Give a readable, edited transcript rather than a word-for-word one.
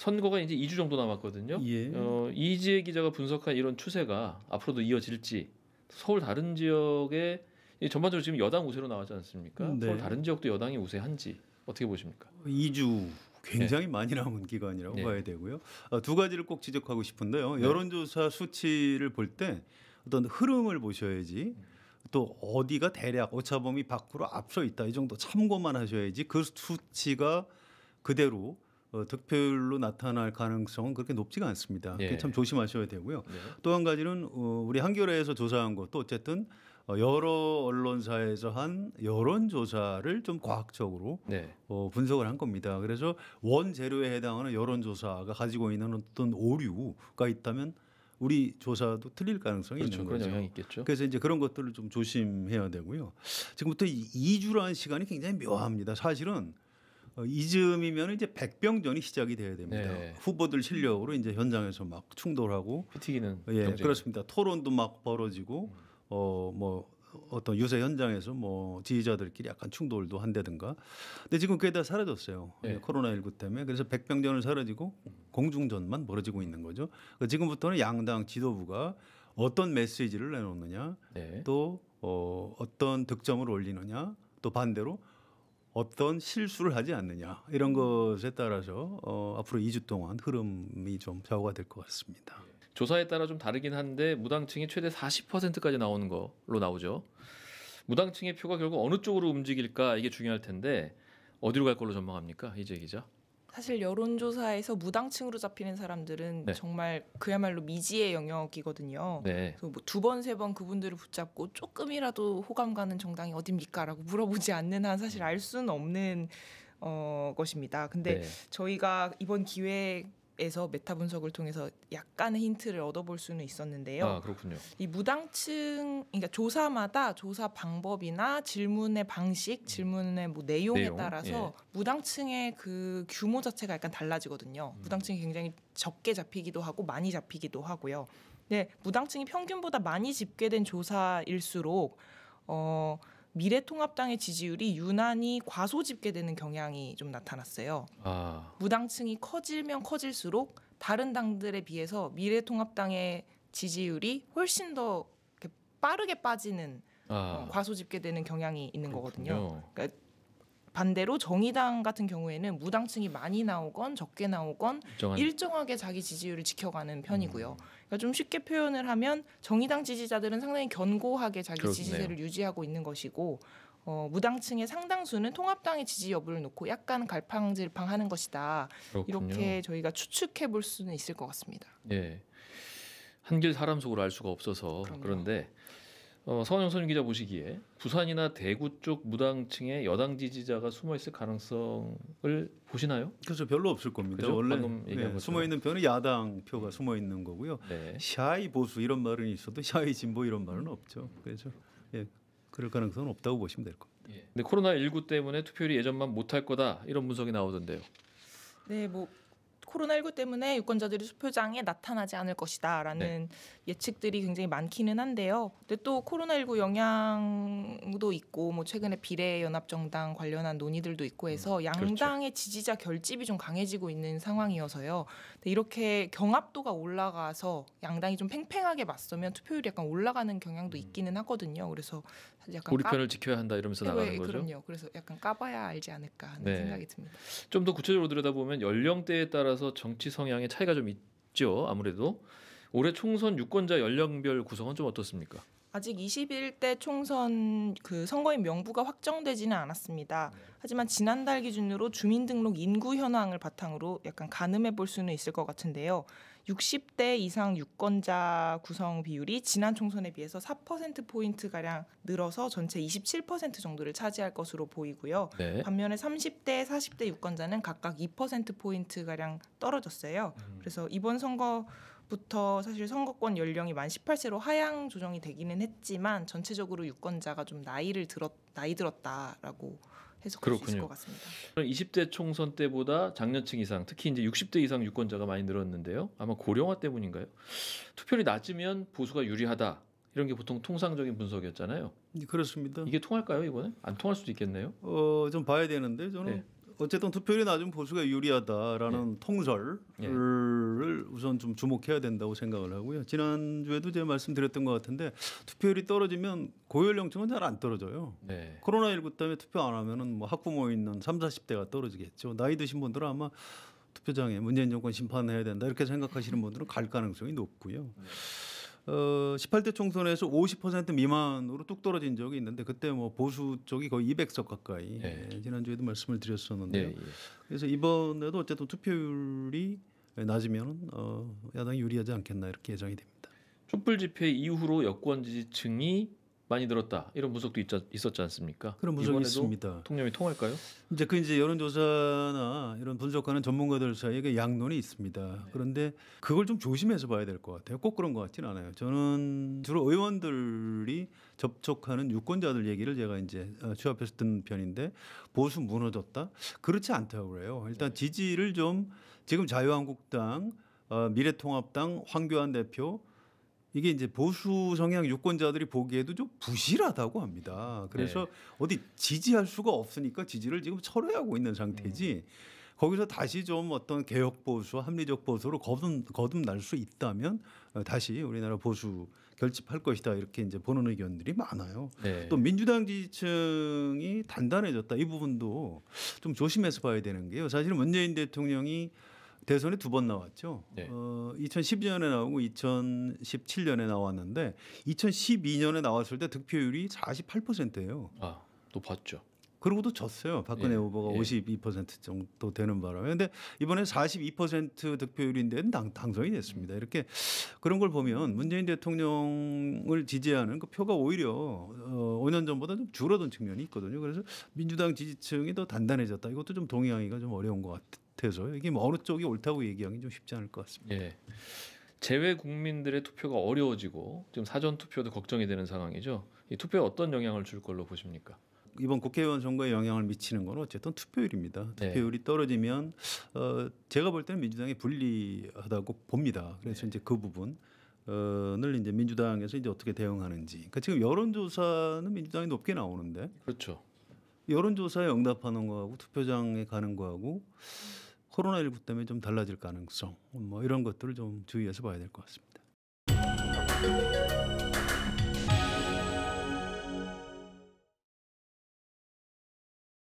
선거가 이제 2주 정도 남았거든요. 예. 이지혜 기자가 분석한 이런 추세가 앞으로도 이어질지, 서울 다른 지역에 전반적으로 지금 여당 우세로 나왔지 않습니까? 네. 서울 다른 지역도 여당이 우세한지 어떻게 보십니까? 2주 굉장히 많이 남은 기간이라고 네. 봐야 되고요. 두 가지를 꼭 지적하고 싶은데요. 여론조사 수치를 볼 때 어떤 흐름을 보셔야지, 또 어디가 대략 오차범위 밖으로 앞서 있다 이 정도 참고만 하셔야지 그 수치가 그대로 득표율로 나타날 가능성은 그렇게 높지가 않습니다. 예. 참 조심하셔야 되고요. 네. 또 한 가지는 우리 한겨레에서 조사한 것도 어쨌든 여러 언론사에서 한 여론조사를 좀 과학적으로 네. 분석을 한 겁니다. 그래서 원재료에 해당하는 여론조사가 가지고 있는 어떤 오류가 있다면 우리 조사도 틀릴 가능성이 그렇죠. 있는 그런 거죠. 영향이 있겠죠. 그래서 이제 그런 것들을 좀 조심해야 되고요. 지금부터 2주라는 시간이 굉장히 묘합니다. 사실은 이즈음이면 이제 백병전이 시작이 돼야 됩니다. 네. 후보들 실력으로 이제 현장에서 막 충돌하고, 피 튀기는 예, 경쟁. 그렇습니다. 토론도 막 벌어지고, 뭐 어떤 유세 현장에서 뭐 지지자들끼리 약간 충돌도 한다든가. 근데 지금 그게 다 사라졌어요. 네. 코로나19 때문에. 그래서 백병전은 사라지고 공중전만 벌어지고 있는 거죠. 그러니까 지금부터는 양당 지도부가 어떤 메시지를 내놓느냐, 네. 또 어떤 득점을 올리느냐, 또 반대로 어떤 실수를 하지 않느냐, 이런 것에 따라서 앞으로 2주 동안 흐름이 좀 좌우가 될 것 같습니다. 조사에 따라 좀 다르긴 한데 무당층이 최대 40%까지 나오는 걸로 나오죠. 무당층의 표가 결국 어느 쪽으로 움직일까, 이게 중요할 텐데 어디로 갈 걸로 전망합니까, 이재 기자? 사실 여론조사에서 무당층으로 잡히는 사람들은 네. 정말 그야말로 미지의 영역이거든요. 네. 그래서 뭐 두 번, 세 번 그분들을 붙잡고 조금이라도 호감 가는 정당이 어딥니까라고 물어보지 않는 한 사실 알 수는 없는 것입니다. 근데 네. 저희가 이번 기회에서 메타 분석을 통해서 약간의 힌트를 얻어볼 수는 있었는데요. 아, 그렇군요. 이 무당층, 그러니까 조사마다 조사 방법이나 질문의 방식, 질문의 뭐 내용에 내용, 따라서 예. 무당층의 그 규모 자체가 약간 달라지거든요. 무당층이 굉장히 적게 잡히기도 하고 많이 잡히기도 하고요. 근데 무당층이 평균보다 많이 집계된 조사일수록 미래통합당의 지지율이 유난히 과소 집계되는 경향이 좀 나타났어요. 아, 무당층이 커지면 커질수록 다른 당들에 비해서 미래통합당의 지지율이 훨씬 더 이렇게 빠르게 빠지는 과소 집계되는 경향이 있는 거거든요. 그러니까 반대로 정의당 같은 경우에는 무당층이 많이 나오건 적게 나오건 일정하게 자기 지지율을 지켜가는 편이고요. 그러니까 좀 쉽게 표현을 하면 정의당 지지자들은 상당히 견고하게 자기 그렇네요. 지지세를 유지하고 있는 것이고, 무당층의 상당수는 통합당의 지지 여부를 놓고 약간 갈팡질팡하는 것이다. 그렇군요. 이렇게 저희가 추측해 볼 수는 있을 것 같습니다. 예. 한길 사람 속으로 알 수가 없어서. 그럼요. 그런데 서원영 선임 기자 보시기에 부산이나 대구 쪽 무당층의 여당 지지자가 숨어 있을 가능성을 보시나요? 그래서 별로 없을 겁니다. 그죠? 원래 방금 얘기한 것처럼. 숨어 있는 표는 야당 표가 숨어 있는 거고요. 네. 샤이 보수 이런 말은 있어도 샤이 진보 이런 말은 없죠. 그래서 그럴 가능성은 없다고 보시면 될 겁니다. 예. 근데 코로나19 때문에 투표율이 예전만 못할 거다, 이런 분석이 나오던데요. 네, 뭐 코로나19 때문에 유권자들이 투표장에 나타나지 않을 것이다라는 예측들이 굉장히 많기는 한데요. 근데 또 코로나19 영향도 있고, 뭐 최근에 비례연합정당 관련한 논의들도 있고 해서 양당의 지지자 결집이 좀 강해지고 있는 상황이어서요. 근데 이렇게 경합도가 올라가서 양당이 좀 팽팽하게 맞서면 투표율이 약간 올라가는 경향도 있기는 하거든요. 그래서 사실 약간 우리 편을 지켜야 한다 이러면서 나가는 거죠. 그럼요. 그래서 약간 까봐야 알지 않을까 하는 네. 생각이 듭니다. 좀 더 구체적으로 들여다보면 연령대에 따라서 정치 성향의 차이가 좀 있죠. 아무래도 올해 총선 유권자 연령별 구성은 좀 어떻습니까? 아직 21대 총선 그 선거인 명부가 확정되지는 않았습니다. 하지만 지난달 기준으로 주민등록 인구 현황을 바탕으로 약간 가늠해 볼 수는 있을 것 같은데요. 60대 이상 유권자 구성 비율이 지난 총선에 비해서 4%포인트가량 늘어서 전체 27% 정도를 차지할 것으로 보이고요. 네. 반면에 30대, 40대 유권자는 각각 2%포인트가량 떨어졌어요. 그래서 이번 선거부터 사실 선거권 연령이 만 18세로 하향 조정이 되기는 했지만 전체적으로 유권자가 좀 나이 들었다라고 해석할 수 있을 것 같습니다. 20대 총선 때보다 장년층 이상, 특히 이제 60대 이상 유권자가 많이 늘었는데요. 아마 고령화 때문인가요? 투표율이 낮으면 보수가 유리하다, 이런 게 보통 통상적인 분석이었잖아요. 그렇습니다. 이게 통할까요, 이번에? 안 통할 수도 있겠네요. 좀 봐야 되는데 저는 어쨌든 투표율이 낮은 보수가 유리하다라는 통설을 우선 좀 주목해야 된다고 생각을 하고요. 지난주에도 제가 말씀드렸던 것 같은데 투표율이 떨어지면 고연령층은 잘 안 떨어져요. 네. 코로나19 때문에 투표 안 하면은 뭐 학부모 있는 30, 40대가 떨어지겠죠. 나이 드신 분들은 아마 투표장에 문재인 정권 심판해야 된다 이렇게 생각하시는 분들은 갈 가능성이 높고요. 18대 총선에서 50% 미만으로 뚝 떨어진 적이 있는데 그때 뭐 보수 쪽이 거의 200석 가까이 지난주에도 말씀을 드렸었는데요. 그래서 이번에도 어쨌든 투표율이 낮으면 야당이 유리하지 않겠나 이렇게 예상이 됩니다. 촛불 집회 이후로 여권 지지층이 많이 늘었다 이런 분석도 있었지 않습니까? 그런 분석이 있습니다. 통념이 통할까요? 이제 여론조사나 이런 분석하는 전문가들 사이에 양론이 있습니다. 그런데 그걸 좀 조심해서 봐야 될 것 같아요. 꼭 그런 것 같지는 않아요. 저는 주로 의원들이 접촉하는 유권자들 얘기를 제가 이제 취합해서 듣는 편인데 보수 무너졌다? 그렇지 않다고 그래요. 일단 지지를 좀 지금 자유한국당, 미래통합당, 황교안 대표 이게 이제 보수 성향 유권자들이 보기에도 좀 부실하다고 합니다. 그래서 어디 지지할 수가 없으니까 지지를 지금 철회하고 있는 상태지. 거기서 다시 좀 어떤 개혁 보수, 합리적 보수로 거듭날 수 있다면 다시 우리나라 보수 결집할 것이다 이렇게 이제 보는 의견들이 많아요. 또 민주당 지지층이 단단해졌다 이 부분도 좀 조심해서 봐야 되는 게요. 사실 문재인 대통령이 대선에 2번 나왔죠. 2012년에 나오고 2017년에 나왔는데 2012년에 나왔을 때 득표율이 48%예요. 아, 높았죠. 그러고도 졌어요. 박근혜 후보가 52% 정도 되는 바람에. 근데 이번에 42% 득표율인데 당선이 됐습니다. 이렇게 그런 걸 보면 문재인 대통령을 지지하는 그 표가 오히려 5년 전보다 좀 줄어든 측면이 있거든요. 그래서 민주당 지지층이 더 단단해졌다. 이것도 좀 동의하기가 좀 어려운 것 같아서 이게 뭐 어느 쪽이 옳다고 얘기하기 좀 쉽지 않을 것 같습니다. 재외 국민들의 투표가 어려워지고 지금 사전 투표도 걱정이 되는 상황이죠. 이 투표에 어떤 영향을 줄 걸로 보십니까? 이번 국회의원 선거에 영향을 미치는 건 어쨌든 투표율입니다. 투표율이 떨어지면 제가 볼 때는 민주당이 불리하다고 봅니다. 그래서 이제 그 부분을 이제 민주당에서 이제 어떻게 대응하는지. 그러니까 지금 여론조사는 민주당이 높게 나오는데, 그렇죠. 여론조사에 응답하는 거하고 투표장에 가는 거하고 코로나19 때문에 좀 달라질 가능성, 뭐 이런 것들을 좀 주의해서 봐야 될 것 같습니다.